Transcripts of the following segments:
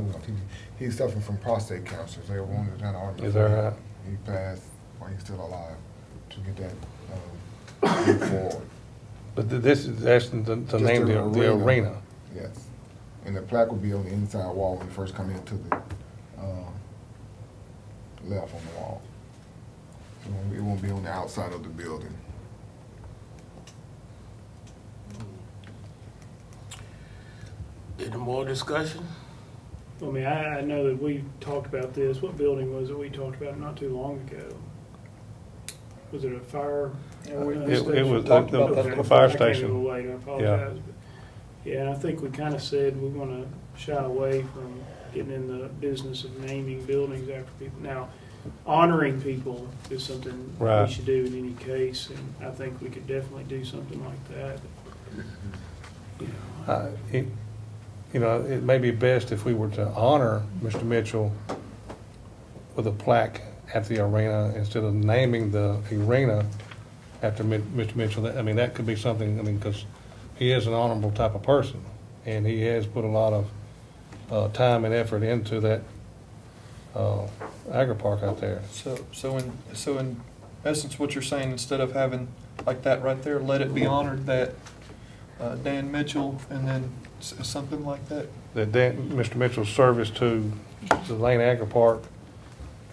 know on TV. He's suffering from prostate cancer. They wanted to argue. Is that right? He passed while he's still alive to get that move forward. But this is asking to name the arena. Yes. And the plaque will be on the inside wall when you first come into the left on the wall. So it won't be on the outside of the building. Any more discussion? I mean, I know that we talked about this. What building was it we talked about not too long ago? Was it a fire? It was the fire I station. came late, I apologize. But yeah, and I think we kind of said we want to shy away from getting in the business of naming buildings after people. Now, honoring people is something right. we should do in any case, and I think we could definitely do something like that. It may be best if we were to honor Mr. Mitchell with a plaque at the arena instead of naming the arena after Mr. Mitchell. I mean, that could be something, because he is an honorable type of person, and he has put a lot of time and effort into that agri park out there. So in essence, what you're saying, instead of having like that right there, let it be honored that Dan Mitchell, and then something like that. That Mr. Mitchell's service to the Lane Agri Park,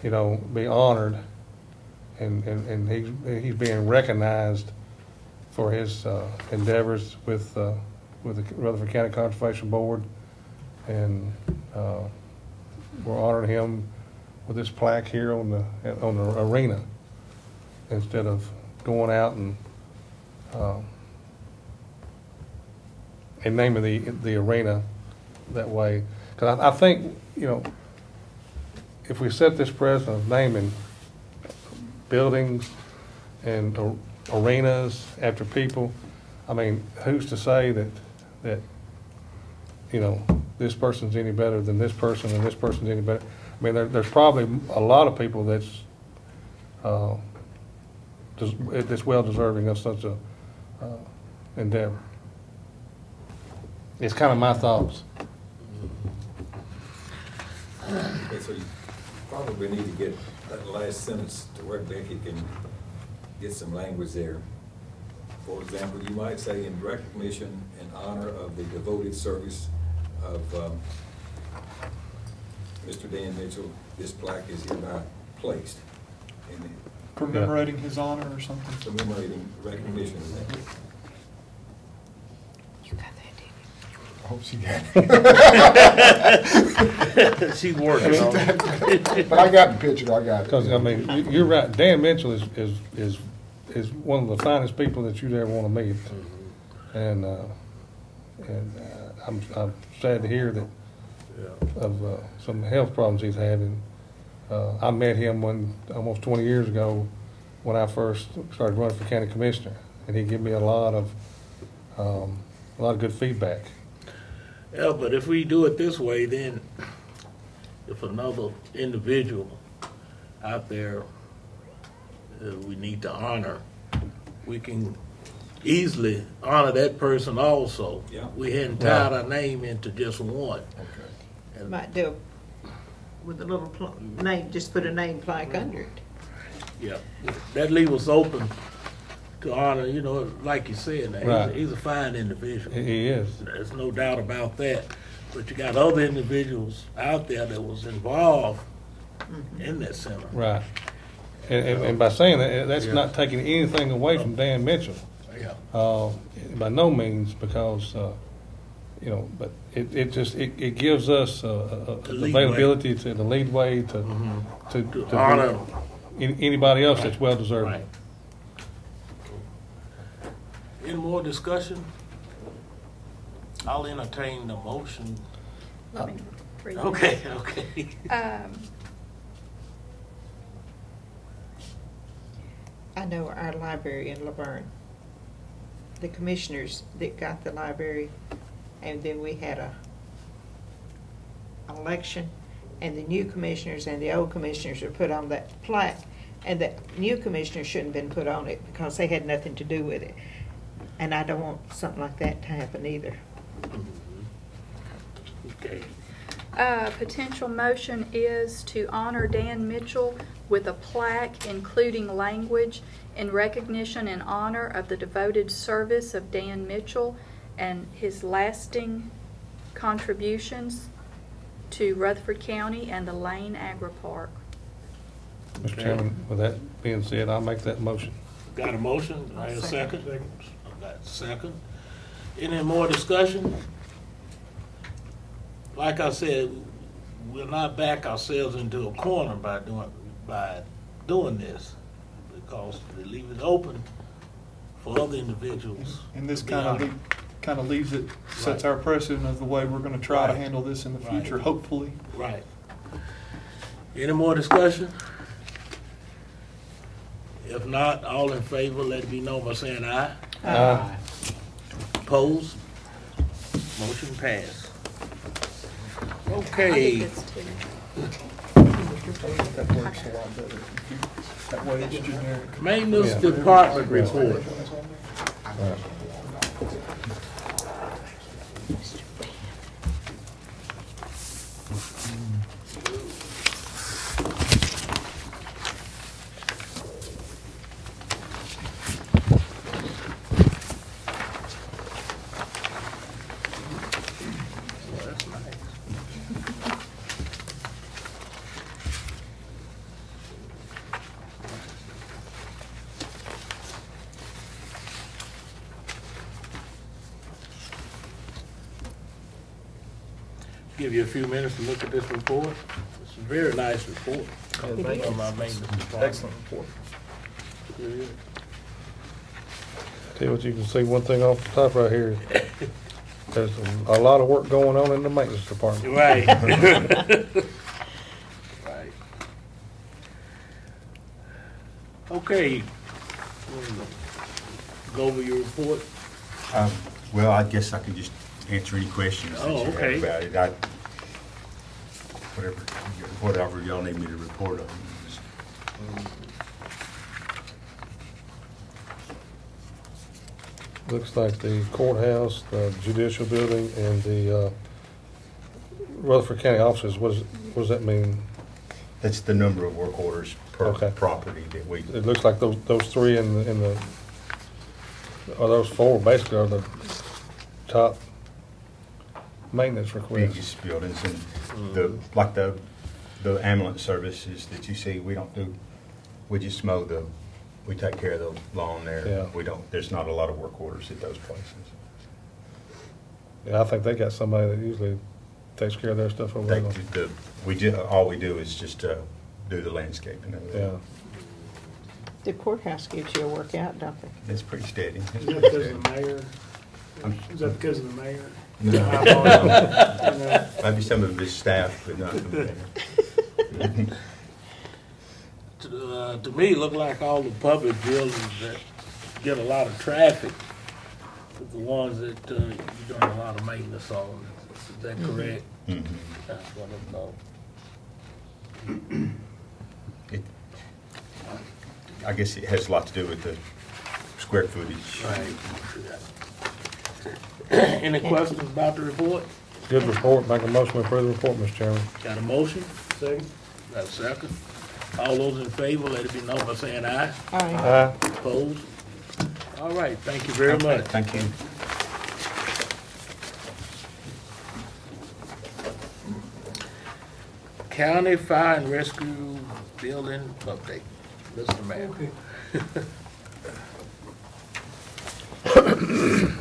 be honored, and he's being recognized for his endeavors with the Rutherford County Conservation Board, and we're honoring him with this plaque here on the arena instead of going out and naming the arena that way. Because I think, if we set this precedent of naming buildings and arenas after people, I mean, who's to say that this person's any better than this person and this person's any better? I mean, there's probably a lot of people that's well deserving of such a endeavor. It's kind of my thoughts. Okay, so you probably need to get that last sentence to where Becky can get some language there. For example, you might say, in recognition and honor of the devoted service of Mr. Dan Mitchell, this plaque is hereby placed. Commemorating his honor or something? Commemorating recognition of that. You got that, didn't I hope she got it. She's working on it. But I got the picture. I got it. Because, I mean, you're right. Dan Mitchell is one of the finest people that you'd ever want to meet. And I'm sad to hear that of some health problems he's had. And I met him almost 20 years ago when I first started running for county commissioner, and he gave me a lot of good feedback. Yeah, but if we do it this way, then if another individual out there we need to honor, we can easily honor that person also. Yeah. We hadn't tied our name into just one. Okay. you? Might do with a little name, just put a name plaque under it. Yeah, that leaves us open to honor, like you said, Right. he's a fine individual. He is. There's no doubt about that. But you got other individuals out there that was involved in that center. Right. And by saying that, that's not taking anything away from Dan Mitchell. Yeah. By no means, because but it gives us the availability to the leadway to honor anybody else that's well deserving. Right. Any more discussion? I'll entertain the motion. Let me read it. Okay. I know our library in Laverne, the commissioners that got the library, and then we had an election, and the new commissioners and the old commissioners are put on that plaque, and the new commissioners shouldn't have been put on it because they had nothing to do with it. And I don't want something like that to happen either. Okay. Potential motion is to honor Dan Mitchell with a plaque including language in recognition and honor of the devoted service of Dan Mitchell and his lasting contributions to Rutherford County and the Lane Agri-Park. Mr. Chairman, with that being said, I'll make that motion. Got a motion? I have a second. Got a second. Any more discussion? Like I said, we'll not back ourselves into a corner by doing this, because we leave it open for other individuals. And this to be honored. kind of leaves it, sets Right. our precedent of the way we're going to try to Right. handle this in the Right. future, hopefully. Right. Any more discussion? If not, all in favor, let it be known by saying aye. Aye. Opposed? Motion passed. I Okay. think that's two. That works a lot better. That way it's generic. Maintenance Yeah. Department report. Well, that's nice. Give you a few minutes to look at this report. It's a very nice report from our maintenance department. Excellent report. Good. Tell you what, you can see one thing off the top right here. There's a lot of work going on in the maintenance department. Right. Right. Okay. Go over your report. Well, I guess I could just answer any questions that Oh, you okay. have about it. Whatever y'all need me to report on. Looks like the courthouse, the judicial building, and the Rutherford County offices, what does that mean? That's the number of work orders per Okay. property that we, It looks like those three in the, or those four basically are the top maintenance requests. biggest buildings, and like the ambulance services that you see, we don't do, we just we take care of the lawn there. Yeah. There's not a lot of work orders at those places. Yeah, I think they got somebody that usually takes care of their stuff over there. All we do is just do the landscaping. Yeah. The courthouse gives you a workout, don't they? It's pretty steady. Is that because of the mayor? Is that because of the mayor? No. Maybe some of his staff, but not the mayor. To me, it look like all the public buildings that get a lot of traffic, the ones that you're doing a lot of maintenance on. Is that correct? Mhm. That's what I thought. I guess it has a lot to do with the square footage. Right. Any questions about the report? Good report. Make a motion to approve the report, Mr. Chairman. Got a motion? Second? Got a second? All those in favor, let it be known by saying aye. Aye. Aye. Opposed? All right, thank you very much. Thank you. County Fire and Rescue Building update. Mr. Mayor.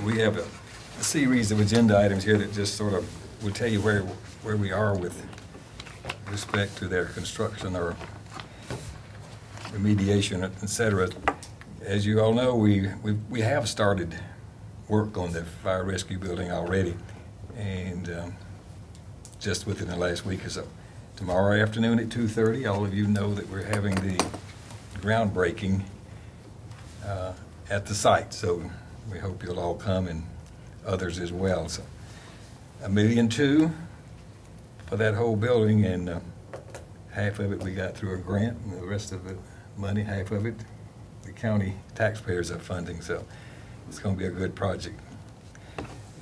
We have a series of agenda items here that just sort of will tell you where we are with respect to their construction or remediation, et cetera. As you all know, we have started work on the fire rescue building already, and just within the last week or so. Tomorrow afternoon at 2:30, all of you know that we're having the groundbreaking at the site, so we hope you'll all come and others as well. So, $1.2 million for that whole building, and half of it we got through a grant, and the rest of it money, half of it the county taxpayers are funding. So it's going to be a good project.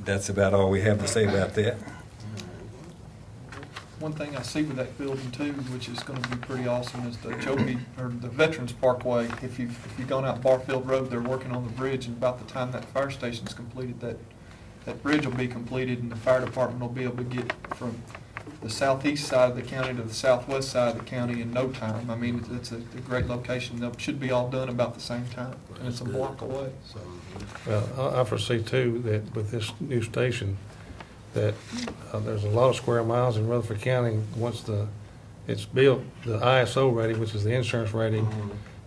That's about all we have to say about that. one thing I see with that building too, which is gonna be pretty awesome, is the Joby, or the Veterans Parkway. If you've gone out Barfield Road, they're working on the bridge, and about the time that fire station's completed, that bridge will be completed, and the fire department will be able to get from the southeast side of the county to the southwest side of the county in no time. I mean, it's a great location. That should be all done about the same time, and it's a block away. Well, I foresee too that with this new station, that there's a lot of square miles in Rutherford County. Once it's built, the ISO rating, which is the insurance rating,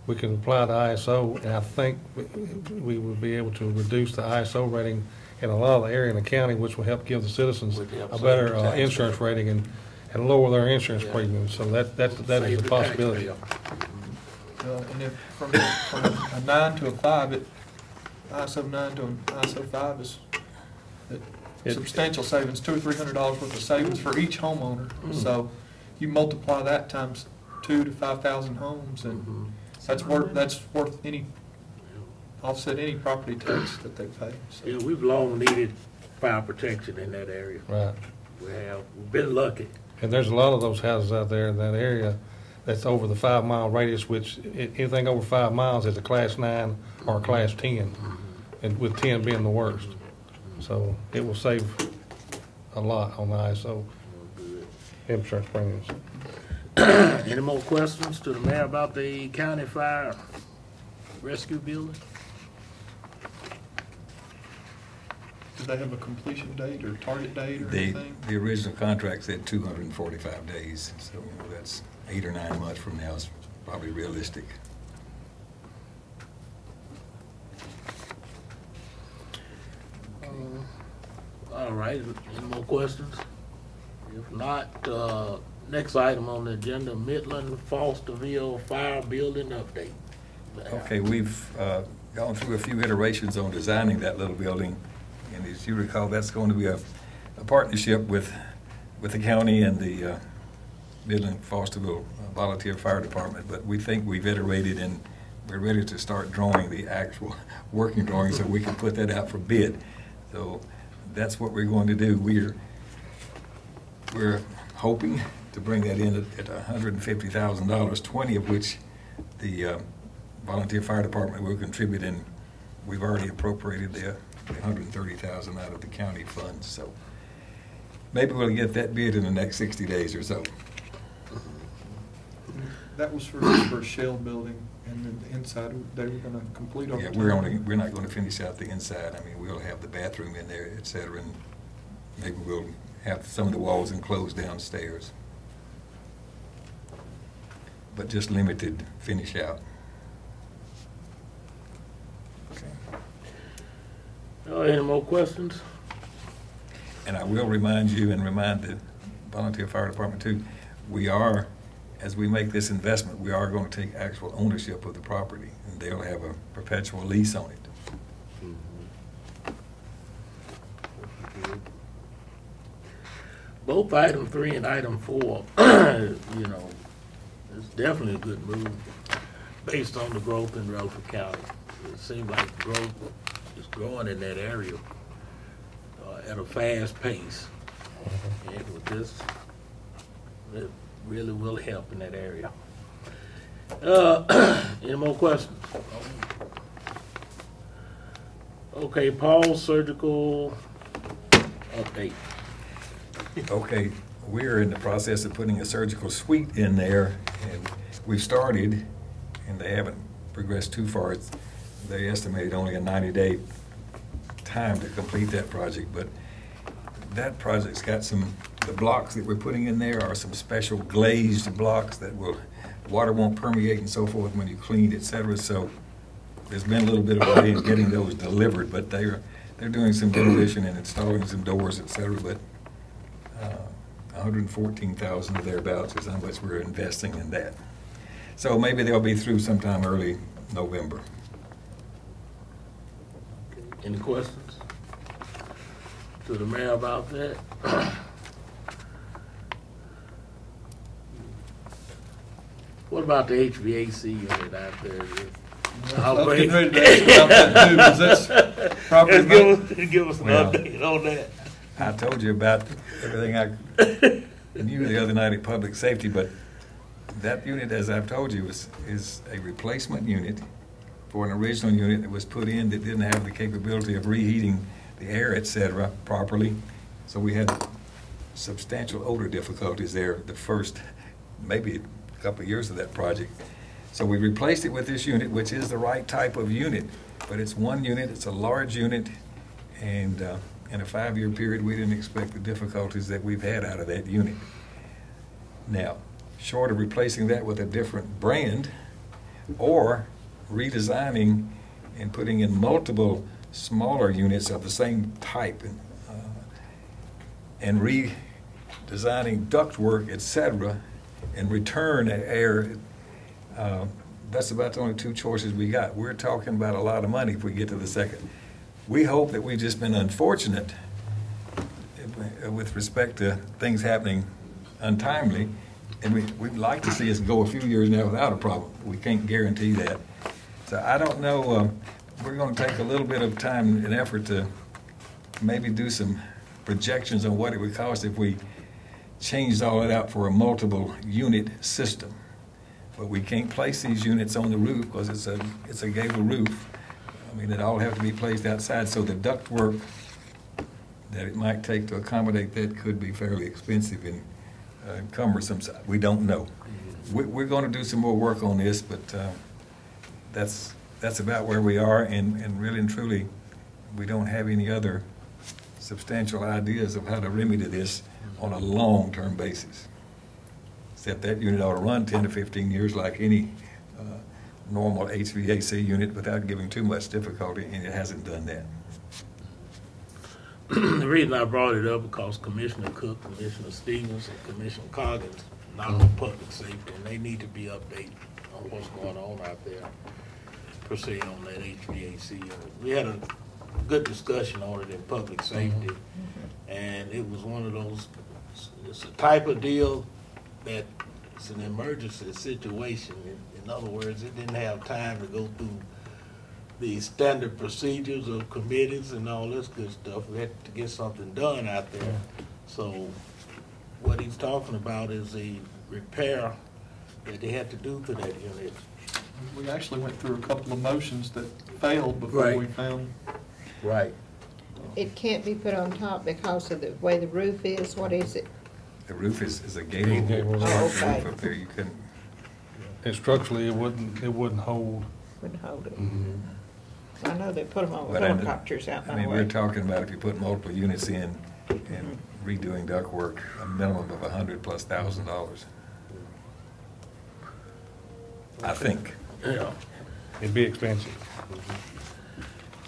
we can apply the ISO, and I think we would be able to reduce the ISO rating in a lot of the area in the county, which will help give the citizens a better insurance rating and lower their insurance premiums. So that is a possibility. And if from a 9 to a 5, ISO 9 to an ISO 5 is substantial savings, $200 or $300 worth of savings for each homeowner. So you multiply that times 2,000 to 5,000 homes, and that's worth offset any property tax that they pay. So. Yeah, we've long needed fire protection in that area. Right. We've been lucky. And there's a lot of those houses out there in that area that's over the 5-mile radius, which anything over 5 miles is a class 9 or a class 10, and with 10 being the worst. So it will save a lot on the ISO insurance premiums. Any more questions to the mayor about the county fire rescue building? Do they have a completion date or target date or anything? The original contract said 245 days, so that's 8 or 9 months from now is probably realistic. All right, any more questions? If not, next item on the agenda, Midland Fosterville Fire Building Update. Okay, we've gone through a few iterations on designing that little building, and as you recall, that's going to be a partnership with the county and the Midland Fosterville Volunteer Fire Department, but we think we've iterated and we're ready to start drawing the actual working drawing so we can put that out for bid. So that's what we're going to do. We're hoping to bring that in at $150,000, 20 of which the volunteer fire department will contribute, and we've already appropriated the $130,000 out of the county funds. So maybe we'll get that bid in the next 60 days or so. That was for a shell building, and then the inside they were going to complete over time. We're not going to finish out the inside. I mean, we'll have the bathroom in there, et cetera, and maybe we'll have some of the walls enclosed downstairs, but just limited finish out. Okay. Any more questions? And I will remind you and remind the volunteer fire department too, we are, as we make this investment, we are going to take actual ownership of the property, and they'll have a perpetual lease on it. Both item 3 and item 4, it's definitely a good move based on the growth in Rutherford County. It seems like the growth is growing in that area at a fast pace. And with this, it really will help in that area. Any more questions? Okay, Paul's surgical update. Okay, we're in the process of putting a surgical suite in there, and we've started, and they haven't progressed too far. They estimated only a 90-day time to complete that project, but that project's got the blocks that we're putting in there are some special glazed blocks that water won't permeate and so forth when you clean, etc. So there's been a little bit of a delay in getting those delivered, but they're doing some demolition and installing some doors, etc. But $114,000 or thereabouts is how much we're investing in that. So maybe they'll be through sometime early November. Any questions to the mayor about that? What about the HVAC unit out there? I was getting ready to ask about that too, because that's probably give us an update on that. I told you about everything you the other night at Public Safety, but that unit, as I've told you, is a replacement unit for an original unit that was put in that didn't have the capability of reheating the air, et cetera, properly. So we had substantial odor difficulties there the first maybe a couple of years of that project. So we replaced it with this unit, which is the right type of unit, but it's one unit, it's a large unit, and in a 5-year period, we didn't expect the difficulties that we've had out of that unit. Now, short of replacing that with a different brand or redesigning and putting in multiple smaller units of the same type and redesigning ductwork, etc., and return air, that's about the only 2 choices we got. We're talking about a lot of money if we get to the second. We hope that we've just been unfortunate with respect to things happening untimely, and we'd like to see us go a few years now without a problem. We can't guarantee that. So I don't know, we're going to take a little bit of time and effort to maybe do some projections on what it would cost if we changed all that out for a multiple unit system. But we can't place these units on the roof because it's a gable roof. I mean, it all have to be placed outside, so the ductwork that it might take to accommodate that could be fairly expensive and cumbersome. We don't know. We're going to do some more work on this, but that's about where we are, and really and truly, we don't have any other substantial ideas of how to remedy this on a long-term basis. Except that unit ought to run 10 to 15 years like any normal HVAC unit without giving too much difficulty, and it hasn't done that. The reason I brought it up because Commissioner Cook, Commissioner Stevens, and Commissioner Coggins not on public safety, and they need to be updated on what's going on out there, per se, on that HVAC. We had a good discussion on it in public safety, and it was one of those, it's a type of deal that it's an emergency situation. In other words, it didn't have time to go through the standard procedures of committees and all this good stuff. We had to get something done out there. So what he's talking about is a repair that they had to do to that unit. We actually went through a couple of motions that failed before we found. Right. It can't be put on top because of the way the roof is. What is it? The roof is a gable roof okay. up there. You couldn't. And structurally, it wouldn't hold. Wouldn't hold it. Mm-hmm. I know they put them on But helicopters out I my mean, way. we're talking about if you put multiple units in and redoing ductwork, a minimum of $100,000+. I think. Yeah. It'd be expensive.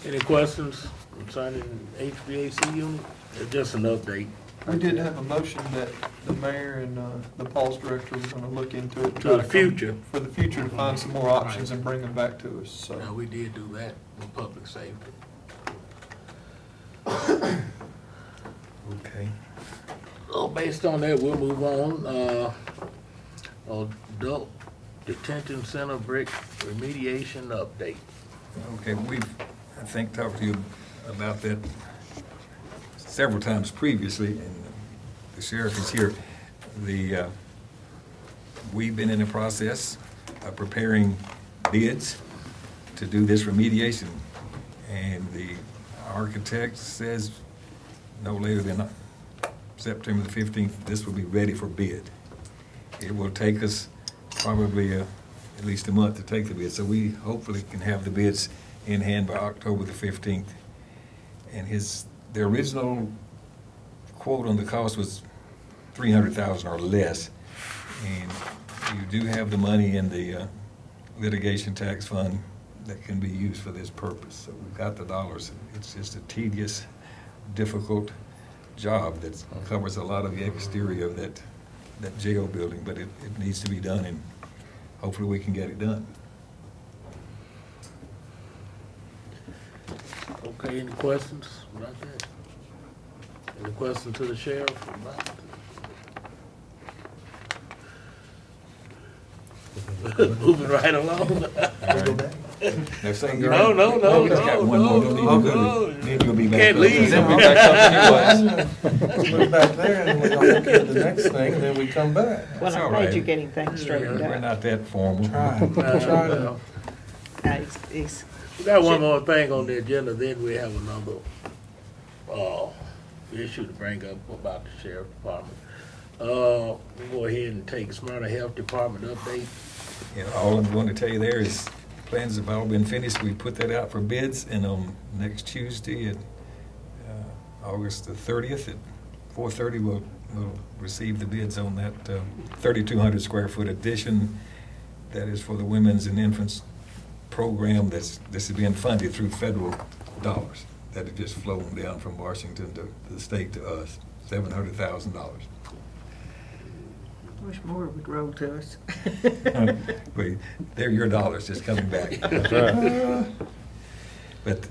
Any questions concerning HVAC unit? It's just an update. We did have a motion that the mayor and the Paul's director were going to look into it. For the future. For the future, to find some more options and bring them back to us, so. Now, we did do that in public safety. Okay. So based on that, we'll move on. Adult Detention Center brick remediation update. Okay, we've, I think, talked to you about that several times previously, and the sheriff is here. We've been in the process of preparing bids to do this remediation, and the architect says no later than September the 15th, this will be ready for bid. It will take us probably at least a month to take the bid, so we hopefully can have the bids in hand by October the 15th. And the original quote on the cost was $300,000 or less, and you do have the money in the litigation tax fund that can be used for this purpose. So we've got the dollars. It's just a tedious, difficult job that covers a lot of the exterior of that jail building, but it needs to be done, and hopefully we can get it done. Okay, any questions about that? Any questions to the sheriff about it? Moving right along. They're saying No, no, no, we just got no, one more, don't no, need to no. go. Then you'll be back. Can't up. leave. Then we back up anyways. Let's move back there and we'll look at the next thing, and then we come back. Well, That's all I'm glad right. you're getting things straightened We're out. not that formal. Try, No, try to. no. It's We got one more thing on the agenda, then we have another, issue to bring up about the sheriff department. We'll go ahead and take Smyrna Health Department update. Yeah, all I'm going to tell you there is plans have all been finished. We put that out for bids, and on next Tuesday at August the 30th at 4:30, we'll receive the bids on that 3,200 square foot addition. That is for the women's and infants program. This is being funded through federal dollars that have just flown down from Washington to the state to us, $700,000. wish more would roll to us. Wait, they're your dollars just coming back. That's right. But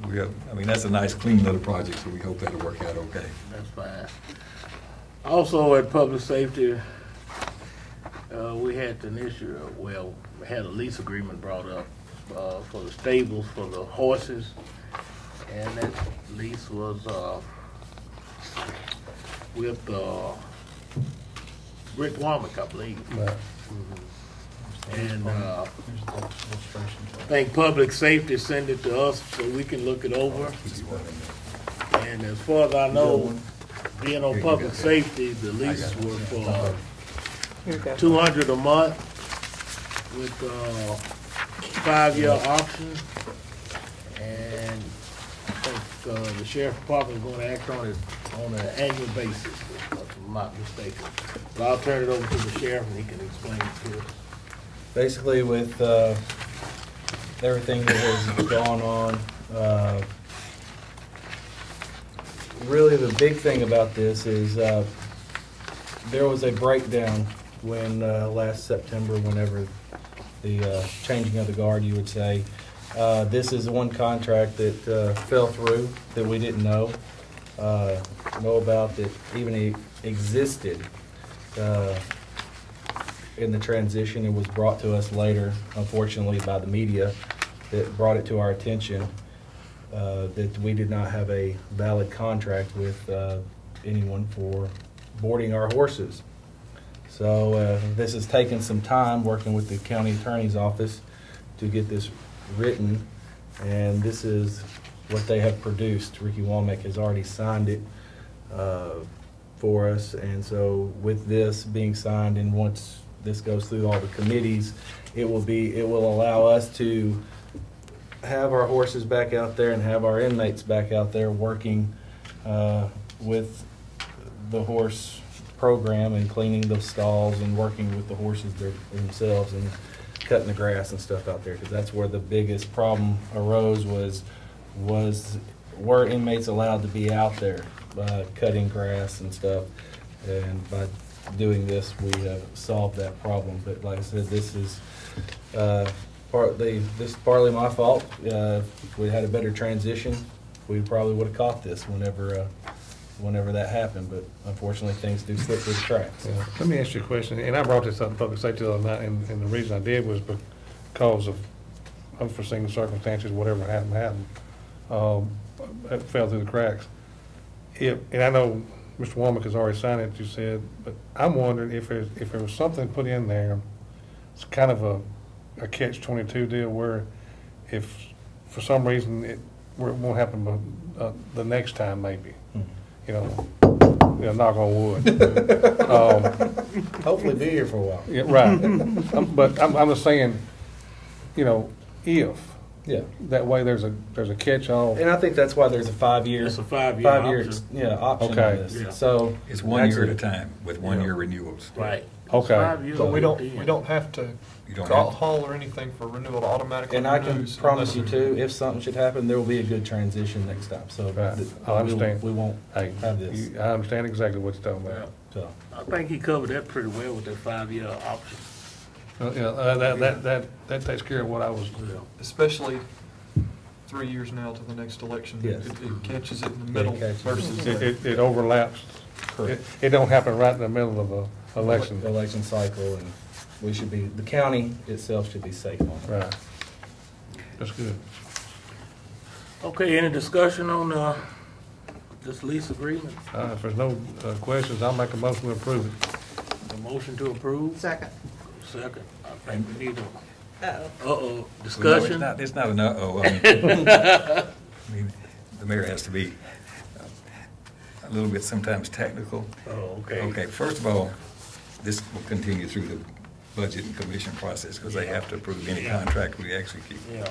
I mean, that's a nice, clean little project, so we hope that'll work out okay. That's fine. Also at Public Safety, we had an issue, we had a lease agreement brought up for the stables for the horses. And that lease was with Rick Womack, I believe. Right. And I think Public Safety sent it to us so we can look it over. And as far as I know, being on Public Safety, the lease was for Here you go. $200 a month with 5-year option. And I think the sheriff department is going to act on it on an annual basis, if I'm not mistaken. But I'll turn it over to the sheriff and he can explain it to us. Basically, with everything that has gone on, really the big thing about this is there was a breakdown when last September, whenever the changing of the guard, you would say. This is one contract that fell through that we didn't know about, that even existed in the transition. It was brought to us later, unfortunately, by the media that brought it to our attention that we did not have a valid contract with anyone for boarding our horses. So this has taken some time working with the county attorney's office to get this written, and this is what they have produced. Ricky Womack has already signed it for us, and so with this being signed, and once this goes through all the committees, it will allow us to have our horses back out there and have our inmates back out there working with the horse program and cleaning the stalls and working with the horses themselves and cutting the grass and stuff out there, because that's where the biggest problem arose were inmates allowed to be out there cutting grass and stuff, and by doing this we have solved that problem. But like I said, this is partly my fault. If we had a better transition, we probably would have caught this whenever that happened, but unfortunately things do slip through the cracks. Yeah. Let me ask you a question, and I brought this up in Public Safety the other night, and the reason I did was because of unforeseen circumstances, whatever happened, it fell through the cracks. And I know Mr. Womack has already signed it, you said, but I'm wondering if there was something put in there, it's kind of a catch-22 deal, where if for some reason it won't happen the next time, maybe. You know, knock on wood. Hopefully be here for a while. Yeah, right. But I'm just saying, you know, if Yeah. that way there's a catch-all. And I think that's why there's a 5-year. It's a 5-year option. Option on Okay. this. Yeah. So It's 1 year at a time with 1-year renewals. Right. Okay. 5 years But we at the end. don't have to You don't have to. call or anything for renewal. It automatically And I can renews promise you unless- too, if something should happen, there will be a good transition next time. So Right. th- I understand. We won't Hey, have this. I understand exactly what you're talking Yeah. about. So I think he covered that pretty well with that 5-year option. That takes care of what I was. Especially 3 years now to the next election. Yes. It catches it in the It middle catches it. versus. It overlaps. correct. It don't happen right in the middle of a election. Election cycle, and the county itself should be safe on it. Right. That's good. Okay, any discussion on this lease agreement? If there's no questions, I'll make a motion to approve it. A motion to approve? Second. Second. I think we need a, Uh-oh. discussion? No, it's not an uh-oh. I mean, the mayor has to be a little bit sometimes technical. Oh, okay. Okay, first of all, this will continue through the budget and commission process because they have to approve any Yeah. contract we execute. Yeah.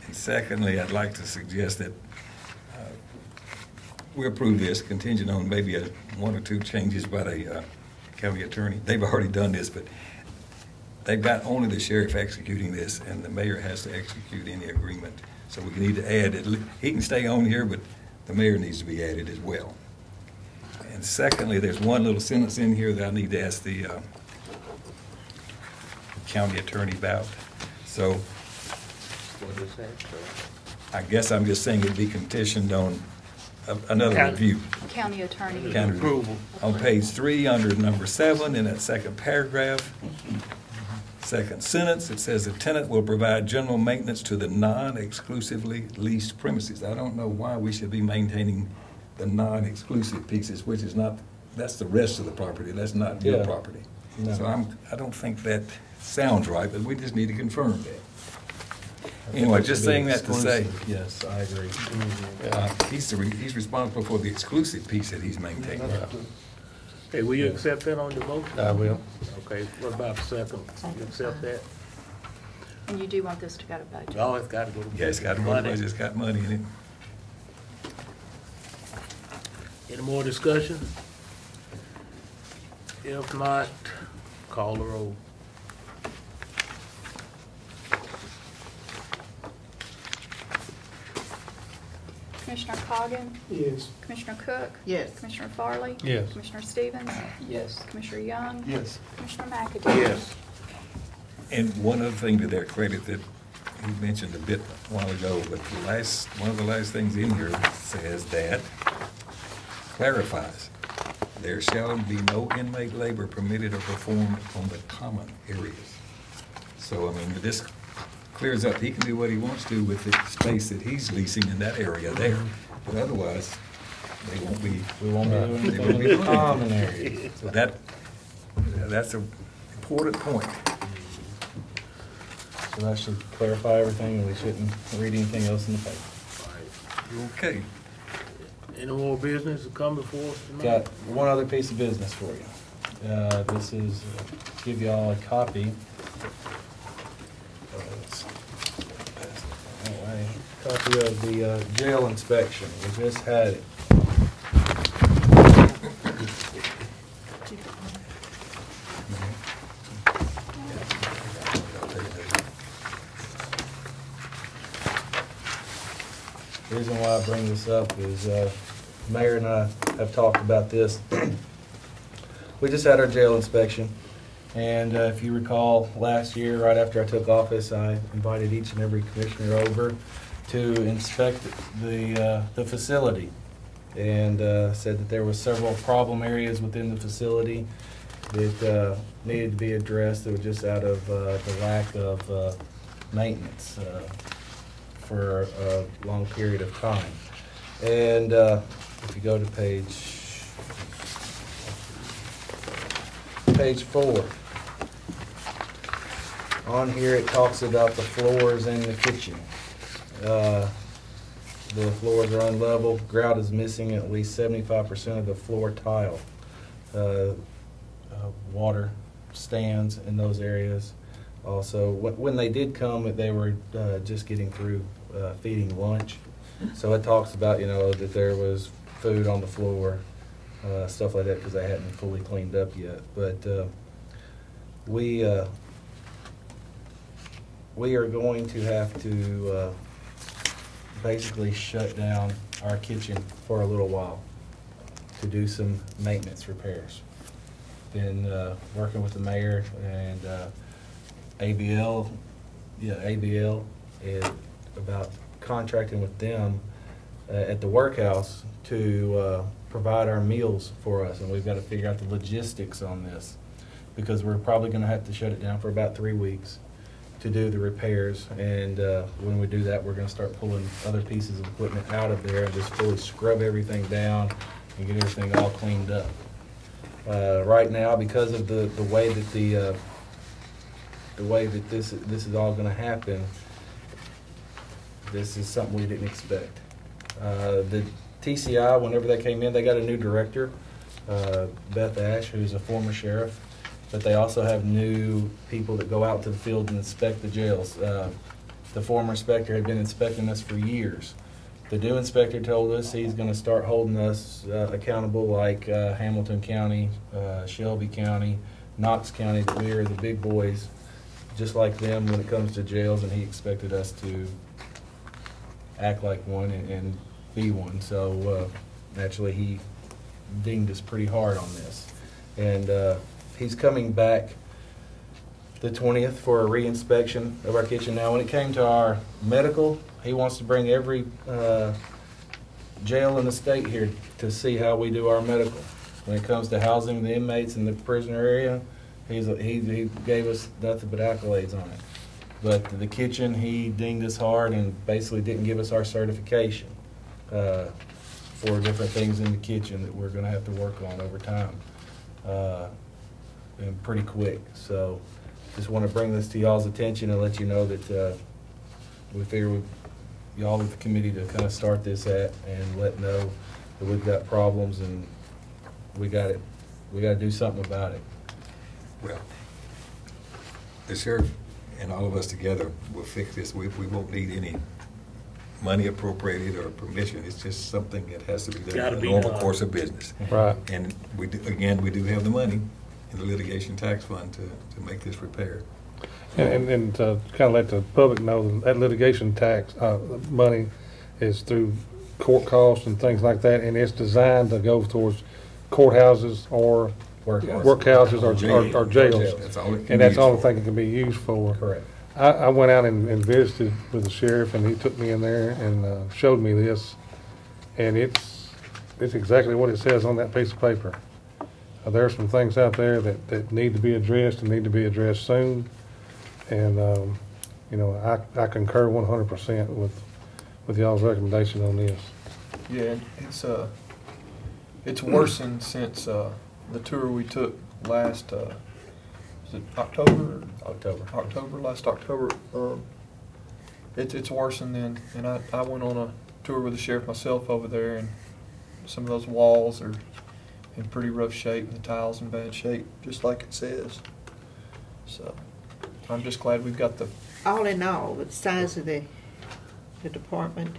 And secondly, I'd like to suggest that we approve this contingent on maybe one or two changes by the county attorney. They've already done this, but they've got only the sheriff executing this, and the mayor has to execute any agreement. So we need to add, he can stay on here, but the mayor needs to be added as well. And secondly, there's one little sentence in here that I need to ask the county attorney about. So What is that? I guess I'm just saying it'd be conditioned on another County- review. County attorney. County- Approval. On page 3, under number 7, in that second paragraph, second sentence, it says the tenant will provide general maintenance to the non-exclusively leased premises. I don't know why we should be maintaining the non-exclusive pieces, which is not, that's the rest of the property, that's not your Yeah. property. No. So I don't think that sounds right, but we just need to confirm that. Anyway, just saying that to say, Yes, I agree. he's responsible for the exclusive piece that he's maintaining. Hey, will you accept that on your motion? I will. Okay, what about the second? You accept that? And you do want this to go to budget? Oh, it's gotta go to. Yeah, it's got money, it's got money in it. Any more discussion? If not, call the roll. Commissioner Coggan? Yes. Commissioner Cook? Yes. Commissioner Farley? Yes. Commissioner Stevens? Yes. Commissioner Young? Yes. Commissioner McAdoo? Yes. And one other thing to their credit that he mentioned a bit a while ago, but one of the last things in here says that, clarifies, there shall be no inmate labor permitted or performed on the common areas. So, I mean, this clears up, he can do what he wants to with the space that he's leasing in that area there. But otherwise, they won't be. We won't be doing They anything won't be in the doing common anything. areas. So that's an important point. So that should clarify everything, and we shouldn't read anything else in the paper. Okay. Any more business to come before us tonight? Got one other piece of business for you. This is, give y'all a copy. Copy of the jail inspection. We just had it. The reason why I bring this up is Mayor and I have talked about this. We just had our jail inspection, and if you recall, last year, right after I took office, I invited each and every commissioner over to inspect the facility, and said that there were several problem areas within the facility that needed to be addressed. That were just out of the lack of maintenance for a long period of time. And if you go to page 4, on here it talks about the floors in the kitchen. The floors are unlevel, grout is missing at least 75% of the floor tile. Water stands in those areas. Also, when they did come, they were just getting through feeding lunch. So it talks about, that there was food on the floor, stuff like that, because they hadn't fully cleaned up yet. But we are going to have to basically shut down our kitchen for a little while to do some maintenance repairs. Been working with the mayor and ABL about contracting with them at the workhouse to provide our meals for us, and we've got to figure out the logistics on this, because we're probably going to have to shut it down for about 3 weeks to do the repairs. And when we do that, we're going to start pulling other pieces of equipment out of there and just fully scrub everything down and get everything all cleaned up. Right now, because of the way that this is all going to happen, this is something we didn't expect. The TCI, whenever they came in, they got a new director, Beth Ash, who's a former sheriff, but they also have new people that go out to the field and inspect the jails. The former inspector had been inspecting us for years. The new inspector told us he's going to start holding us accountable like Hamilton County, Shelby County, Knox County, that we are the big boys, just like them when it comes to jails, and he expected us to act like one and be one. So naturally he dinged us pretty hard on this. And he's coming back the 20th for a re-inspection of our kitchen. Now when it came to our medical, he wants to bring every jail in the state here to see how we do our medical. When it comes to housing the inmates in the prisoner area, he gave us nothing but accolades on it. But the kitchen, he dinged us hard and basically didn't give us our certification for different things in the kitchen that we're going to have to work on over time and pretty quick. So just want to bring this to y'all's attention and let you know that we figure y'all with the committee to kind of start this at and let know that we've got problems and we got to do something about it. Well, the sheriff and all of us together will fix this. We won't need any money appropriated or permission. It's just something that has to be done in the normal course of business. Right. And we do have the money in the litigation tax fund to make this repair. And to kind of let the public know that litigation tax money is through court costs and things like that, and it's designed to go towards courthouses or workhouses or jails. That's all it can And that's be all used the for. thing it can be used for. Correct. I went out and visited with the sheriff, and he took me in there and showed me this, and it's exactly what it says on that piece of paper. There are some things out there that need to be addressed and need to be addressed soon, and you know, I concur 100% with y'all's recommendation on this. Yeah, it's worsened since the tour we took last, was it October? Last October. It's worsened then, and I went on a tour with the sheriff myself over there, and some of those walls are in pretty rough shape, and the tiles in bad shape, just like it says. So I'm just glad we've got the... All in all, with the size of the department,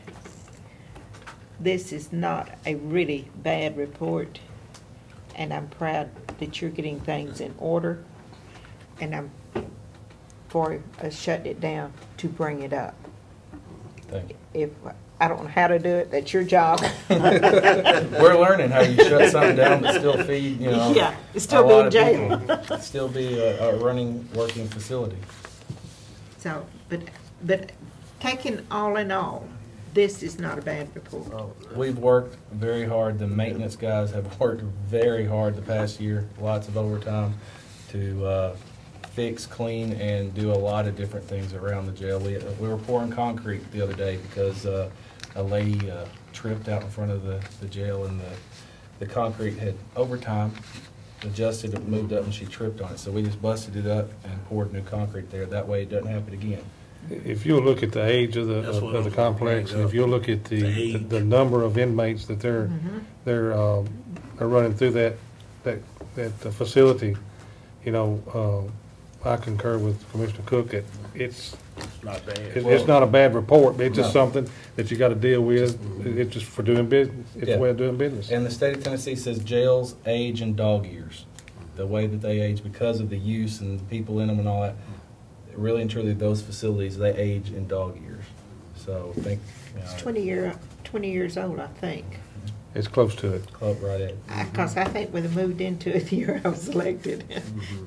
this is not a really bad report, and I'm proud that you're getting things in order, and I'm for us shutting it down to bring it up. Thank you. If I don't know how to do it, that's your job. We're learning how you shut something down but still feed, you know, Yeah, it's still a lot being of jail. people. Still be a running, working facility. So, but taken all in all, this is not a bad report. We've worked very hard. The maintenance guys have worked very hard the past year, lots of overtime to fix, clean, and do a lot of different things around the jail. We were pouring concrete the other day because a lady tripped out in front of the jail, and the concrete had over time adjusted, it moved up, and she tripped on it. So we just busted it up and poured new concrete there. That way it doesn't happen again. If you'll look at the age of the complex, and if you'll look at the number of inmates that they're running through that facility, you know, I concur with Commissioner Cook that it's not bad. It's not a bad report, but it's just something that you got to deal with. It's just for doing business. It's a way of doing business. And the state of Tennessee says jails age in dog years. The way that they age because of the use and the people in them and all that. Really and truly, those facilities, they age in dog years. So I think It's 20 years old, I think. It's close to it. Close right at it. Because I think when they moved into it the year I was elected,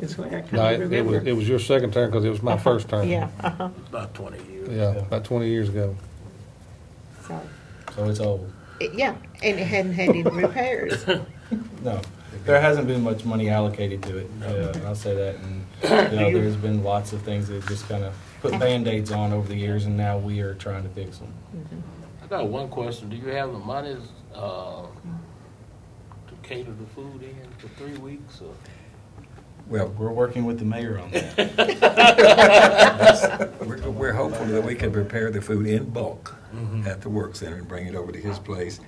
is when I No, kind of remember. it was your second term because it was my first term. Yeah. About 20 years. Yeah, about 20 years ago. So, So it's old. yeah, and it hadn't had any repairs. No. There hasn't been much money allocated to it, I'll say that, and, you know, there's been lots of things that just kind of put Band-Aids on over the years, and now we are trying to fix them. I got one question. Do you have the monies to cater the food in for 3 weeks? Or? Well, We're working with the mayor on that. we're hopeful that we can prepare the food in bulk at the work center and bring it over to his place,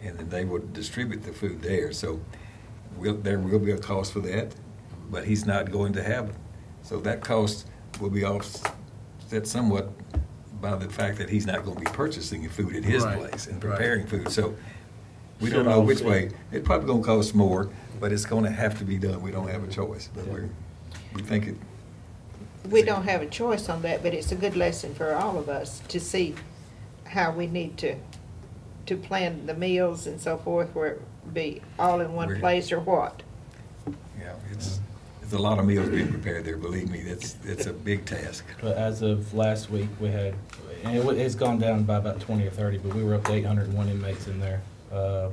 and then they would distribute the food there. So there will be a cost for that, but he's not going to have it. So that cost will be offset somewhat by the fact that he's not going to be purchasing food at his place and preparing food. So we don't know which way. It's probably going to cost more, but it's going to have to be done. We don't have a choice, but we think it. We don't have a choice on that, but it's a good lesson for all of us to see how we need to plan the meals and so forth, where it be all in one place or what. Yeah, it's a lot of meals being prepared there. Believe me, it's a big task. But as of last week, we had, and it's gone down by about 20 or 30, but we were up to 801 inmates in there. How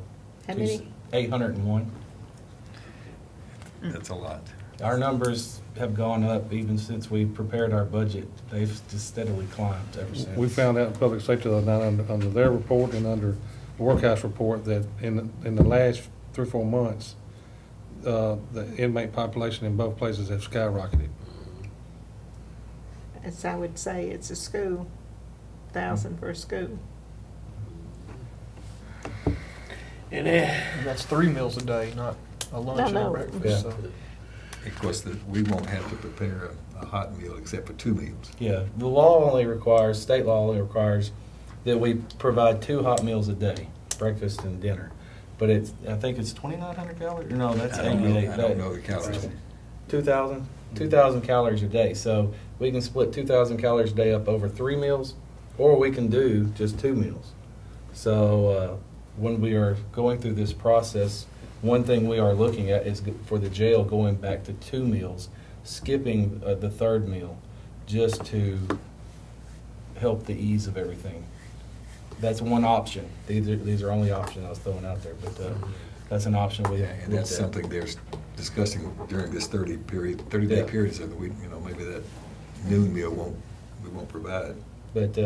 many? 801. That's a lot. Our numbers have gone up even since we prepared our budget. They've just steadily climbed ever since. We found out in public safety the other night under their report and under the workhouse report that in the last 3 or 4 months, the inmate population in both places have skyrocketed. As I would say, it's a school, 1,000 for a school. And then, And that's 3 meals a day, not a lunch and a breakfast. Yeah. So. Of course, we won't have to prepare a hot meal except for 2 meals. Yeah, the law only requires, state law only requires that we provide 2 hot meals a day, breakfast and dinner. But I think it's 2,900 calories. No, that's I don't know. 88. I don't know the calories. 2,000 calories a day. So we can split 2,000 calories a day up over 3 meals, or we can do just 2 meals. So when we are going through this process, one thing we are looking at is for the jail going back to 2 meals, skipping the 3rd meal, just to help the ease of everything. That's one option. These are only options I was throwing out there, but that's an option we have. And that's something they're discussing during this 30-day period, so that maybe that noon meal we won't provide. But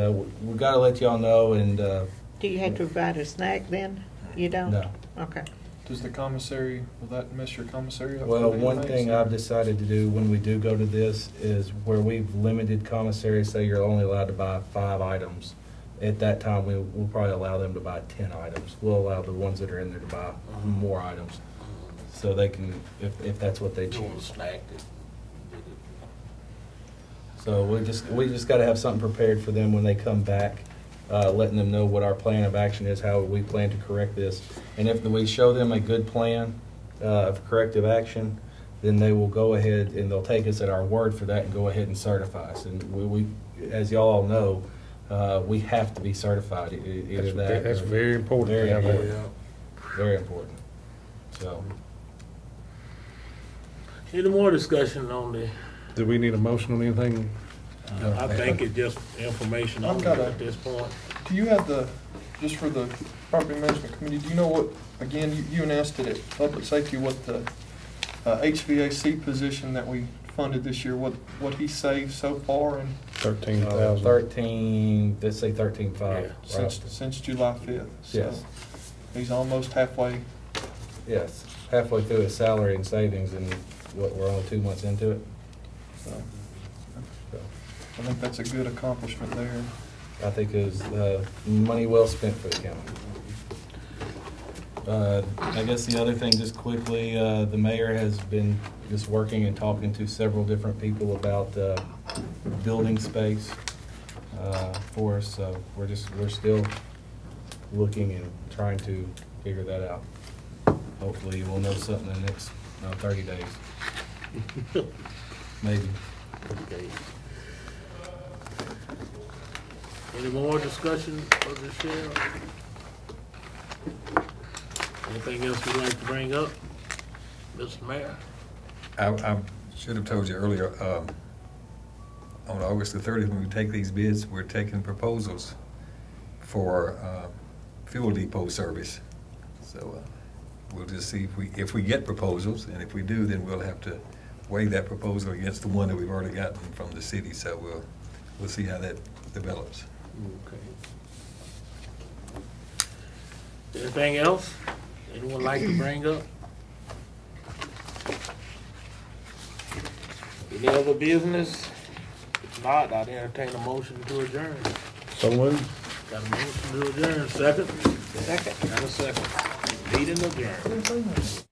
we've got to let y'all know, and Do you have to provide a snack then? You don't? no. Okay. Does the commissary, will that mess your commissary up? Well, for the one inmates? thing I've decided to do when we do go to this is where we've limited commissary, say you're only allowed to buy 5 items. At that time, we'll probably allow them to buy 10 items. We'll allow the ones that are in there to buy more items, so they can, if that's what they choose. snack it. So we just got to have something prepared for them when they come back, letting them know what our plan of action is, how we plan to correct this. And if we show them a good plan of corrective action, then they will go ahead and they'll take us at our word for that and go ahead and certify us. And we as y'all all know, we have to be certified. Either That's very important. Very to have that. important. Very important. So. Any more discussion on the? Do we need a motion on anything? I think it's just information I've on got it a- at this point. Do you have just for the property management committee, do you know what, again, you announced it at public safety, what the HVAC position that we funded this year, what he saved so far and 13,000. 13, let's say 13.5. Yeah, since July 5th? So Yes. he's almost halfway. Yes, halfway through his salary and savings, and we're only 2 months into it. So I think that's a good accomplishment there. I think it was money well spent for the county. I guess the other thing, just quickly, the mayor has been just working and talking to several different people about building space for us. So we're still looking and trying to figure that out. Hopefully, we'll know something in the next 30 days, maybe. Okay. Any more discussion for the sheriff? Anything else you'd like to bring up, Mr. Mayor? I should have told you earlier, on August the 30th, when we take these bids, we're taking proposals for fuel depot service. So we'll just see if we get proposals, and if we do, then we'll have to weigh that proposal against the one that we've already gotten from the city, so we'll see how that develops. Okay. Anything else anyone like to bring up? Any other business? If not, I'd entertain a motion to adjourn. So moved. Got a motion to adjourn, second? Second. Got a second. Meeting adjourned.